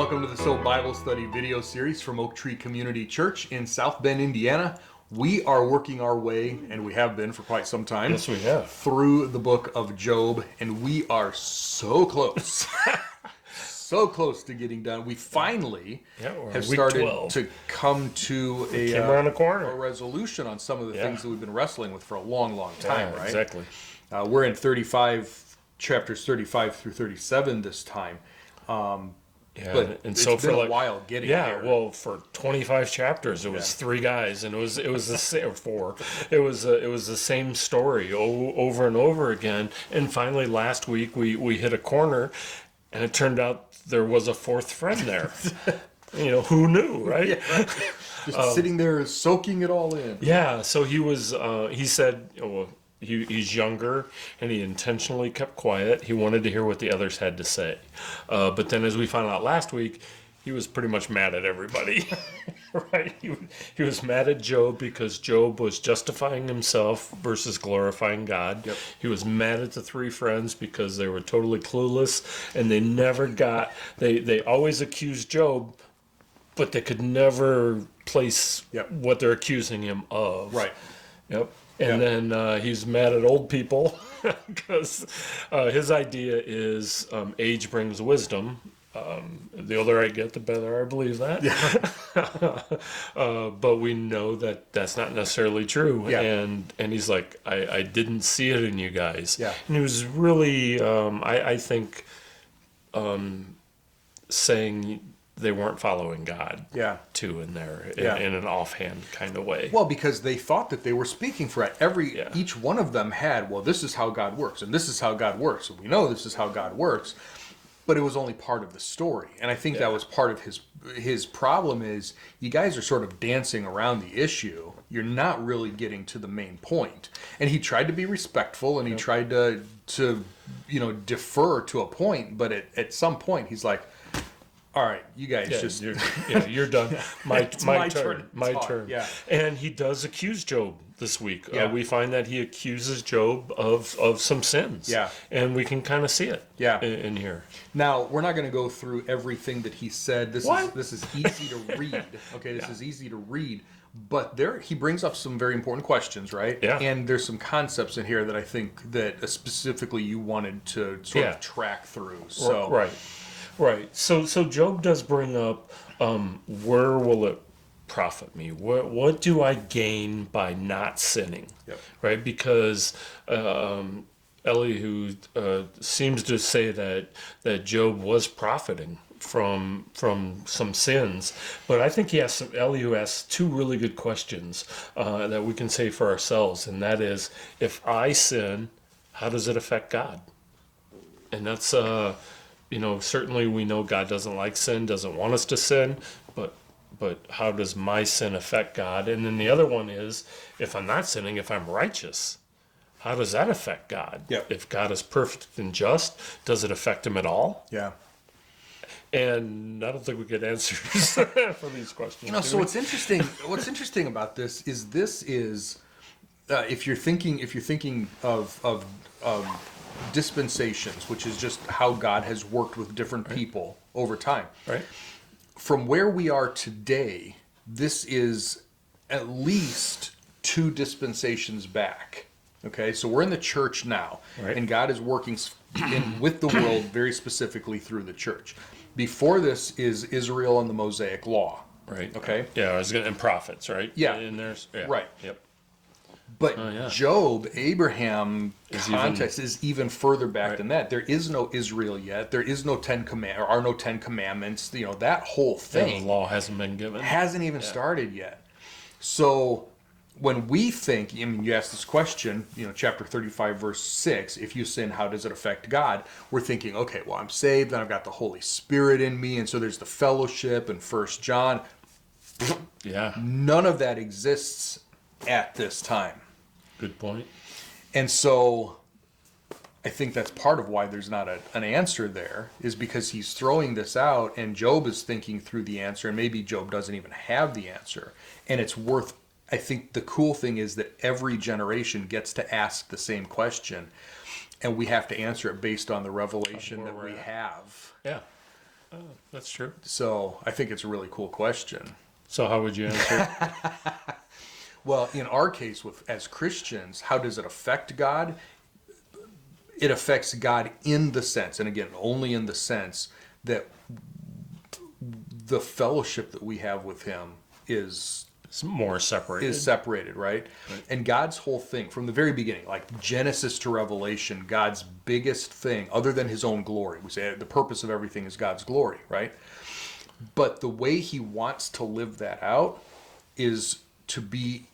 Welcome to the S.O.A.P Bible Study video series from Oak Tree Community Church in South Bend, Indiana. We are working our way, and we have been for quite some time, Yes, we have. through the book of Job, and we are so close. So close to getting done. We finally have started 12. to come to Came around the corner. a resolution on some of the things that we've been wrestling with for a long, long time, right? Exactly. We're in chapters 35 through 37 this time. But and it's so been for a while getting there. well, for 25 chapters, it was three guys, and it was the same, or four. It was the same story over and over again. And finally, last week we hit a corner, and it turned out there was a fourth friend there. Who knew, right? Yeah, right. Just sitting there soaking it all in. Yeah. So he was. He said, he's younger, and he intentionally kept quiet. He wanted to hear what the others had to say. But then, as we found out last week, he was pretty much mad at everybody. Right? He was mad at Job because Job was justifying himself versus glorifying God. Yep. He was mad at the three friends because they were totally clueless, and they never got. They always accused Job, but they could never place what they're accusing him of. Right. Yep. And then he's mad at old people because his idea is age brings wisdom. The older I get, the better I believe that. Yeah. But we know that that's not necessarily true. Yeah. And he's like, I didn't see it in you guys. Yeah. And he was really, I think, saying they weren't following God. Too in there in an offhand kind of way. Well, because they thought that they were speaking for it. Each one of them had, well, this is how God works, and this is how God works, and we know this is how God works, but it was only part of the story. And I think that was part of his problem is you guys are sort of dancing around the issue. You're not really getting to the main point. And he tried to be respectful, and he tried to defer to a point, but at some point he's like, all right, you guys you're done. My turn. My turn. Yeah. And he does accuse Job this week. We find that he accuses Job of some sins. Yeah. And we can kind of see it in here. Now, we're not going to go through everything that he said. This is easy to read. Okay, this is easy to read. But he brings up some very important questions, right? Yeah. And there's some concepts in here that I think that specifically you wanted to sort of track through. So Right. So Job does bring up, where will it profit me? What do I gain by not sinning? Yep. Right? Because Elihu seems to say that Job was profiting from some sins, but I think Elihu asks two really good questions that we can say for ourselves, and that is, if I sin, how does it affect God? And that's certainly we know God doesn't like sin, doesn't want us to sin, but how does my sin affect God? And then the other one is, if I'm not sinning, if I'm righteous, how does that affect God? Yep. If God is perfect and just, does it affect him at all? Yeah. And I don't think we get answers for these questions. So what's interesting about this is if you're thinking of dispensations, which is just how God has worked with different people over time. Right. From where we are today, this is at least two dispensations back. Okay, so we're in the church now, and God is working with the world very specifically through the church. Before this is Israel and the Mosaic Law. Right. Okay. Yeah, and prophets, right? Yeah. And there's right. Yep. But Job, Abraham context is even further back than that. There is no Israel yet. There is no Ten Commandments. That whole thing. The law hasn't been given. Hasn't even started yet. So when we think, you asked this question, chapter 35, verse 6, if you sin, how does it affect God? We're thinking, okay, well, I'm saved, and I've got the Holy Spirit in me, and so there's the fellowship in 1 John. Yeah. None of that exists at this time. Good point. And so I think that's part of why there's not an answer there, is because he's throwing this out, and Job is thinking through the answer, and maybe Job doesn't even have the answer. And it's worth, I think the cool thing is that every generation gets to ask the same question, and we have to answer it based on the revelation that we have. Yeah. That's true. So I think it's a really cool question. So how would you answer? Well, in our case, as Christians, how does it affect God? It affects God in the sense, and again, only in the sense that the fellowship that we have with Him is It's more separated. separated, right? And God's whole thing, from the very beginning, like Genesis to Revelation, God's biggest thing, other than His own glory, we say the purpose of everything is God's glory, right? But the way He wants to live that out is to be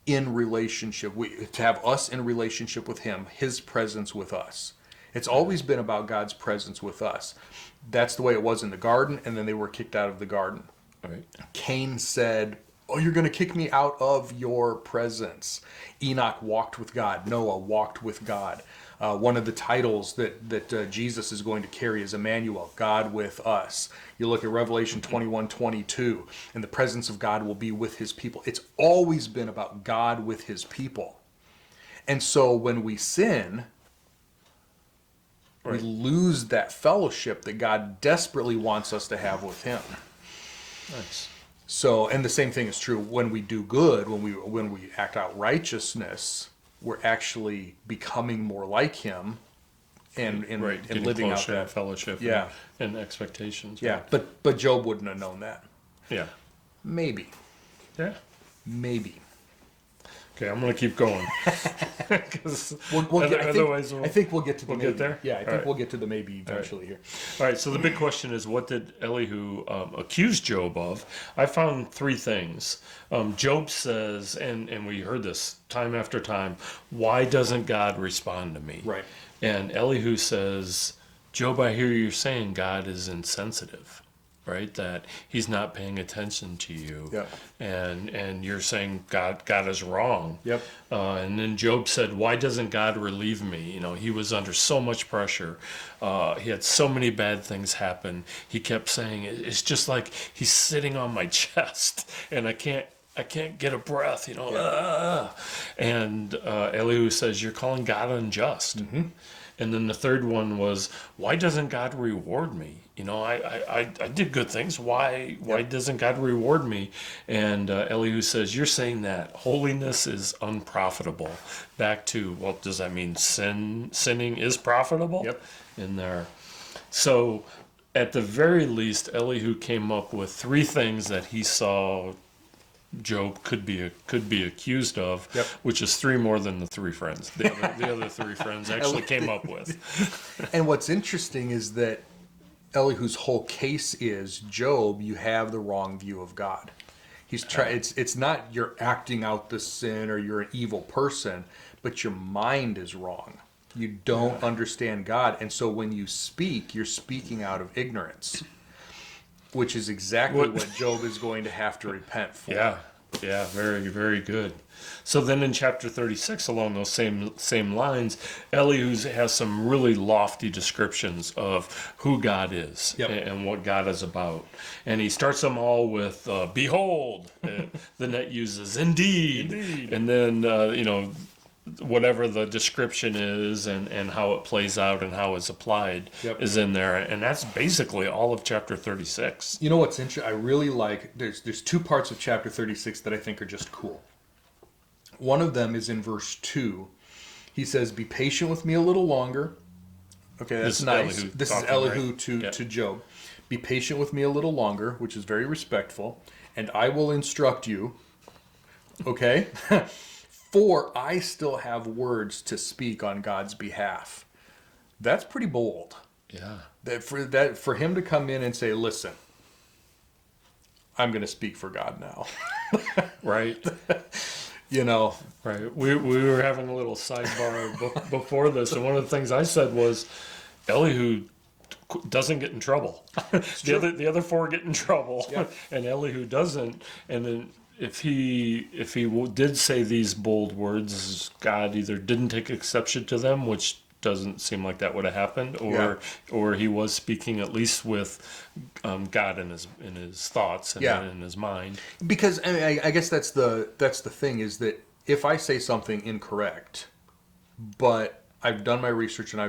in relationship, to have us in relationship with Him, His presence with us. It's always been about God's presence with us. That's the way it was in the garden, and then they were kicked out of the garden. Right. Cain said, "Oh, you're going to kick me out of your presence." Enoch walked with God. Noah walked with God. One of the titles that Jesus is going to carry is Emmanuel, God with us. You look at Revelation 21:22, and the presence of God will be with His people. It's always been about God with His people. And so when we sin, we lose that fellowship that God desperately wants us to have with Him. Nice. So, and the same thing is true when we do good, when we act out righteousness, we're actually becoming more like Him, and Getting living out closer that to fellowship. Yeah. And expectations. Yeah, but Job wouldn't have known that. Yeah. Maybe. Yeah. Maybe. Okay, I'm going to keep going. 'Cause I think we'll get to the we'll maybe. get there? Yeah, I think All right. we'll get to the maybe eventually here. All right, so the big question is, what did Elihu accuse Job of? I found three things. Job says, and we heard this time after time, why doesn't God respond to me? Right. And Elihu says, Job, I hear you saying God is insensitive, right? That He's not paying attention to you. Yep. And you're saying God is wrong. Yep. And then Job said, why doesn't God relieve me? You know, he was under so much pressure. He had so many bad things happen. He kept saying, it's just like He's sitting on my chest and I can't get a breath, you know. Yeah. And Elihu says, you're calling God unjust. Mm-hmm. And then the third one was, why doesn't God reward me? You know, I did good things. Why doesn't God reward me? And Elihu says, you're saying that holiness is unprofitable. Back to, well, does that mean sinning is profitable? Yep. In there. So at the very least, Elihu came up with three things that he saw Job could be accused of, Yep. which is three more than the three friends. The other three friends actually came up with. And what's interesting is that Elihu's whole case is, Job, you have the wrong view of God. He's it's not you're acting out the sin or you're an evil person, but your mind is wrong. You don't understand God, and so when you speak, you're speaking out of ignorance, which is exactly what Job is going to have to repent for. Yeah, very, very good. So then in chapter 36, along those same lines, Elihu has some really lofty descriptions of who God is. Yep. And what God is about. And he starts them all with, behold, then it uses indeed. And then, whatever the description is and how it plays out and how it's applied is in there. And that's basically all of chapter 36. You know what's interesting? I really like, there's two parts of chapter 36 that I think are just cool. One of them is in verse 2. He says, be patient with me a little longer. Okay, that's nice. This is Elihu to Job. Be patient with me a little longer, which is very respectful, and I will instruct you. Okay? For I still have words to speak on God's behalf. That's pretty bold. Yeah. For him to come in and say, listen, I'm going to speak for God now. Right. You know. Right. We were having a little sidebar before this, and one of the things I said was, Elihu doesn't get in trouble. The other four get in trouble, and Elihu doesn't. And then if he did say these bold words, God either didn't take exception to them, which doesn't seem like that would have happened, or he was speaking at least with God in his thoughts and in his mind. Because I guess that's the thing, is that if I say something incorrect, but I've done my research, and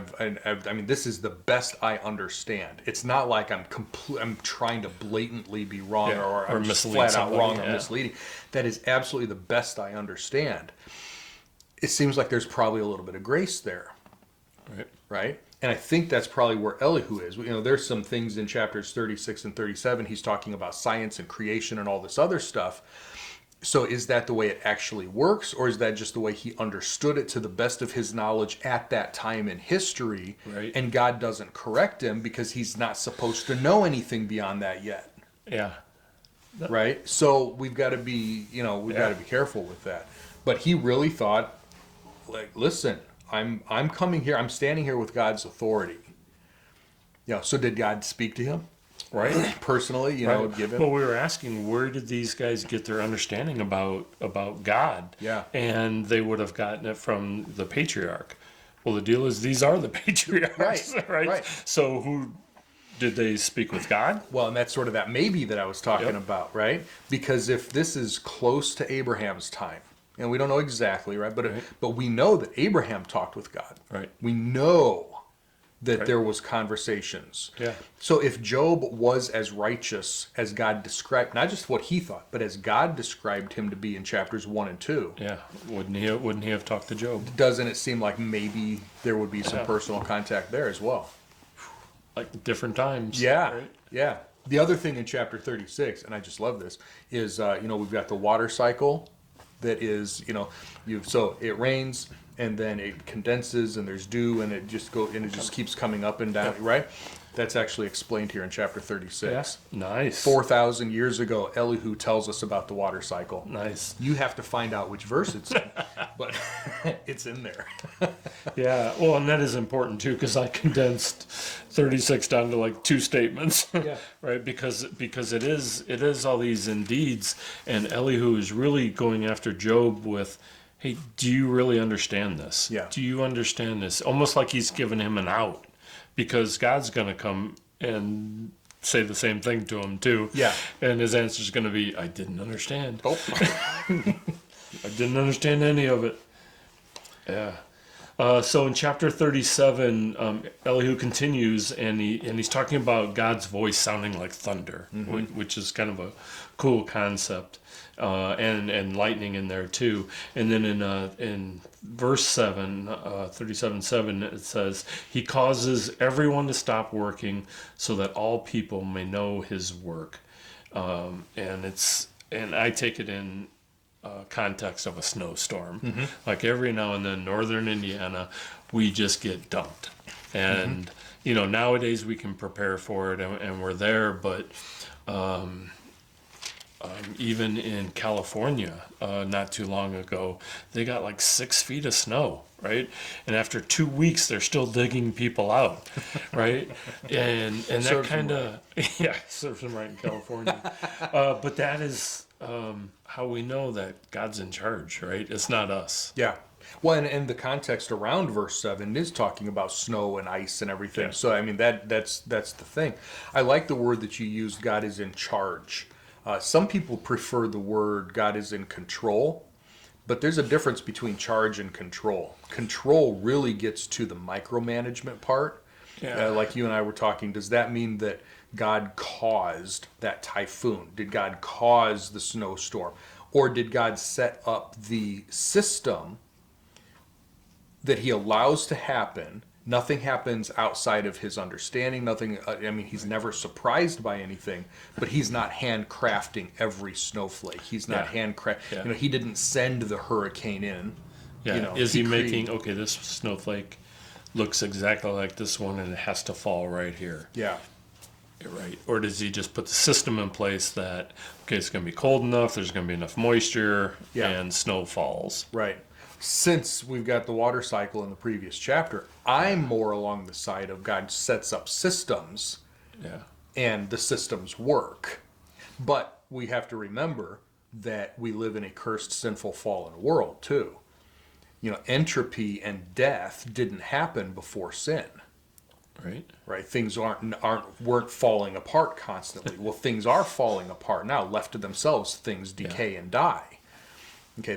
I mean, this is the best I understand. It's not like I'm trying to blatantly be wrong, Yeah, or or I'm just mislead flat out somebody, wrong or yeah. misleading. That is absolutely the best I understand. It seems like there's probably a little bit of grace there, Right. right? And I think that's probably where Elihu is. You know, there's some things in chapters 36 and 37. He's talking about science and creation and all this other stuff. So is that the way it actually works, or is that just the way he understood it to the best of his knowledge at that time in history? Right. And God doesn't correct him because he's not supposed to know anything beyond that yet. Yeah. Right? So we've got to be, we've got to be careful with that. But he really thought, like, listen, I'm coming here, I'm standing here with God's authority. So did God speak to him? Right. Personally, Right. give him. Well, we were asking, where did these guys get their understanding about God? Yeah. And they would have gotten it from the patriarch. Well, the deal is these are the patriarchs, right? So who did they speak with God? Well, and that's sort of that maybe that I was talking about, right? Because if this is close to Abraham's time, and we don't know exactly, right? But we know that Abraham talked with God. Right. We know that there was conversations. Yeah. So if Job was as righteous as God described, not just what he thought, but as God described him to be in chapters 1 and 2, Yeah. Wouldn't he have talked to Job? doesn't it seem like maybe there would be some personal contact there as well? Like different times. Yeah, Right? yeah. The other thing in chapter 36, and I just love this, is we've got the water cycle that is, so it rains and then it condenses and there's dew and it just keeps coming up and down, right? That's actually explained here in chapter 36. Yeah. Nice. 4,000 years ago, Elihu tells us about the water cycle. Nice. You have to find out which verse it's in, but it's in there. Yeah. Well, and that is important too, because I condensed 36 down to like 2 statements. Yeah. Right. Because it is all these indeeds, and Elihu is really going after Job with, hey, do you really understand this? Yeah. Do you understand this? Almost like he's giving him an out, because God's going to come and say the same thing to him too. Yeah. And his answer is going to be, I didn't understand. Oh. I didn't understand any of it. Yeah. So in chapter 37, Elihu continues, and he's talking about God's voice sounding like thunder, which is kind of a cool concept, and lightning in there too. And then in verse 7, 37:7, it says, "He causes everyone to stop working, so that all people may know His work." And I take it in context of a snowstorm. Like every now and then, northern Indiana, we just get dumped. And, nowadays we can prepare for it and we're there, but even in California, not too long ago, they got like 6 feet of snow, right? And after 2 weeks, they're still digging people out, right? And that kind of, yeah, serves them right in California. But that is how we know that God's in charge, right? It's not us. Yeah. Well, and the context around verse 7 is talking about snow and ice and everything. Yeah. So, I mean, that's the thing. I like the word that you used, God is in charge. Some people prefer the word God is in control, but there's a difference between charge and control. Control really gets to the micromanagement part. Yeah. Like you and I were talking, does that mean that God caused that typhoon? Did God cause the snowstorm? Or did God set up the system that He allows to happen? Nothing happens outside of His understanding. Nothing. He's never surprised by anything, but He's not handcrafting every snowflake. He's not Yeah. He didn't send the hurricane in. Yeah. Is he making, okay, this snowflake looks exactly like this one and it has to fall right here. Yeah. Right. Or does he just put the system in place that, okay, it's going to be cold enough, there's going to be enough moisture, and snow falls? Right. Since we've got the water cycle in the previous chapter, I'm more along the side of God sets up systems, and the systems work. But we have to remember that we live in a cursed, sinful, fallen world too. Entropy and death didn't happen before sin. Right. Things weren't falling apart constantly. Well, things are falling apart now. Left to themselves, things decay and die. Okay,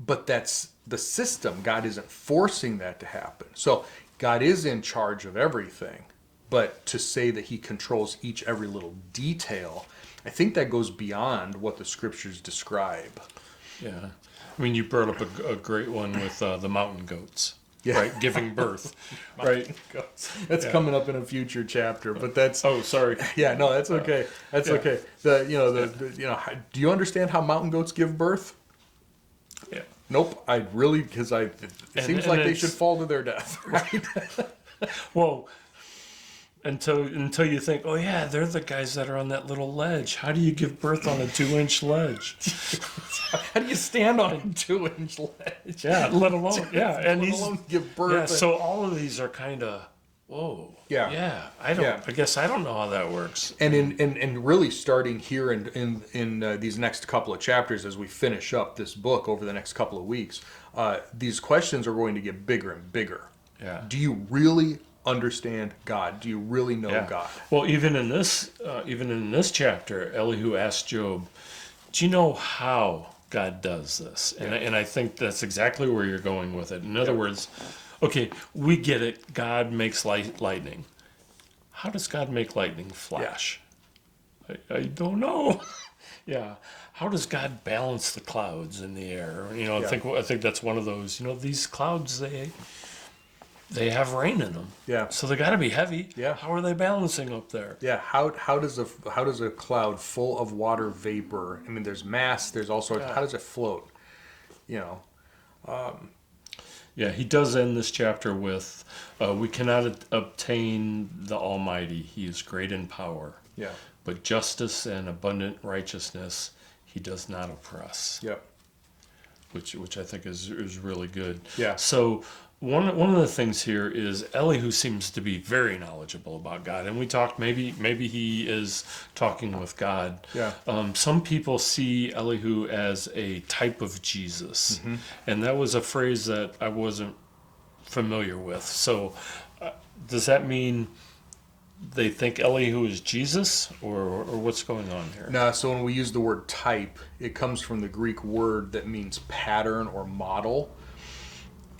but that's the system. God isn't forcing that to happen. So God is in charge of everything, but to say that he controls every little detail, I think that goes beyond what the scriptures describe. Yeah. I mean, you brought up a great one with the mountain goats, Yeah. right? Giving birth, right? That's coming up in a future chapter, but that's Oh, sorry. yeah, no, that's okay. That's yeah. okay. Do you understand how mountain goats give birth? Yeah. Nope. I really because it seems like they should fall to their death, right? Well, until you think, oh yeah, they're the guys that are on that little ledge. How do you give birth on a 2-inch ledge? How do you stand on a 2-inch ledge? Yeah, let alone and Let alone give birth. Yeah, so all of these are kind of whoa. Yeah. Yeah. I guess I don't know how that works. And in really starting here in these next couple of chapters as we finish up this book over the next couple of weeks, these questions are going to get bigger and bigger. Yeah. Do you really understand God? Do you really know God? Well, even in this chapter, Elihu asked Job, "Do you know how God does this?" And I think that's exactly where you're going with it. In other words, okay, we get it. God makes lightning. How does God make lightning flash? I don't know. Yeah. How does God balance the clouds in the air? I think that's one of those. These clouds they have rain in them. Yeah. So they got to be heavy. Yeah. How are they balancing up there? Yeah. How does a cloud full of water vapor? I mean, there's mass. There's also how does it float? Yeah, he does end this chapter with, "We cannot obtain the Almighty. He is great in power. Yeah. But justice and abundant righteousness he does not oppress." Yep. Which I think is really good. Yeah. So one of the things here is Elihu seems to be very knowledgeable about God, and we talked maybe he is talking with God. Yeah. Some people see Elihu as a type of Jesus, and that was a phrase that I wasn't familiar with. So does that mean they think Elihu is Jesus, or what's going on here? No, so when we use the word type, it comes from the Greek word that means pattern or model.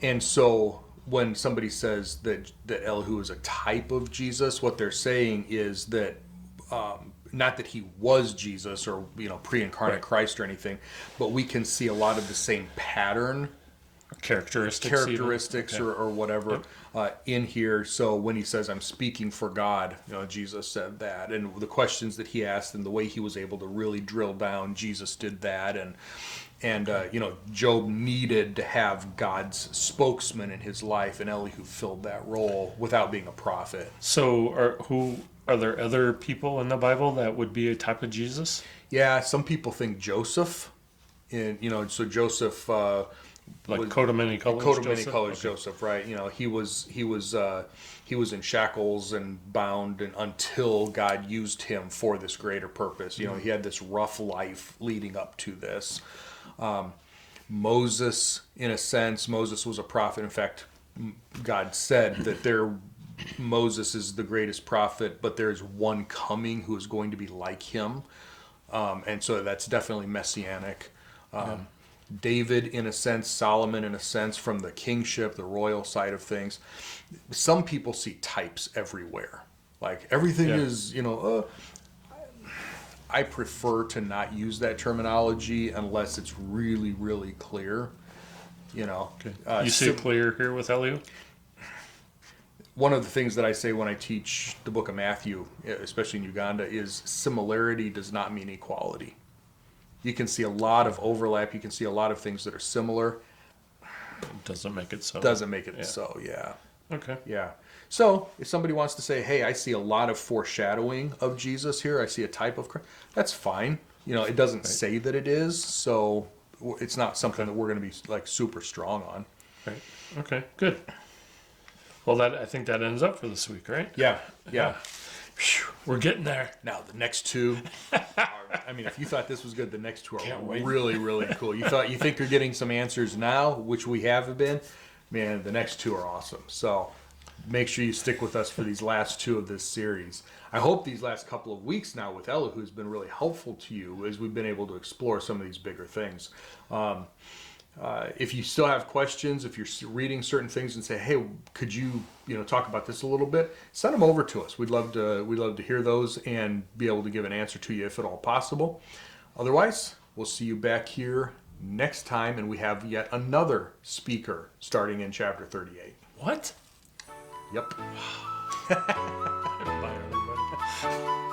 And so when somebody says that Elihu is a type of Jesus, what they're saying is that not that he was Jesus or pre-incarnate Christ or anything, but we can see a lot of the same pattern characteristics or whatever in here. So when he says, "I'm speaking for God," Jesus said that, and the questions that he asked and the way he was able to really drill down, Jesus did that, and Job needed to have God's spokesman in his life, and Elihu filled that role without being a prophet. So are there other people in the Bible that would be a type of Jesus? Yeah, some people think Joseph, so Joseph. Like coat of many colors. Joseph, right? He was in shackles and bound, and until God used him for this greater purpose. He had this rough life leading up to this. Moses, in a sense, Moses was a prophet. In fact, God said that Moses is the greatest prophet, but there is one coming who is going to be like him, and so that's definitely messianic. David, in a sense, Solomon, in a sense, from the kingship, the royal side of things. Some people see types everywhere. Like everything is, I prefer to not use that terminology unless it's really, really clear. Okay. You see it clear here with Elihu? One of the things that I say when I teach the book of Matthew, especially in Uganda, is similarity does not mean equality. You can see a lot of overlap. You can see a lot of things that are similar. It doesn't make it so. Yeah. Okay. Yeah. So if somebody wants to say, "Hey, I see a lot of foreshadowing of Jesus here. I see a type of Christ," that's fine. It doesn't say that it is, so it's not something that we're going to be like super strong on. Right. Okay. Good. Well, I think that ends up for this week, right? Yeah. Whew, we're getting there. Now the next two if you thought this was good, the next two are wait. really, really cool. You think you're getting some answers now, which we haven't been. Man, the next two are awesome. So make sure you stick with us for these last two of this series. I hope these last couple of weeks now with Elihu has been really helpful to you as we've been able to explore some of these bigger things. If you still have questions, if you're reading certain things and say, hey, could you talk about this a little bit, send them over to us. We'd love to hear those and be able to give an answer to you if at all possible. Otherwise, we'll see you back here next time, and we have yet another speaker starting in chapter 38. What? Yep. Bye, everybody.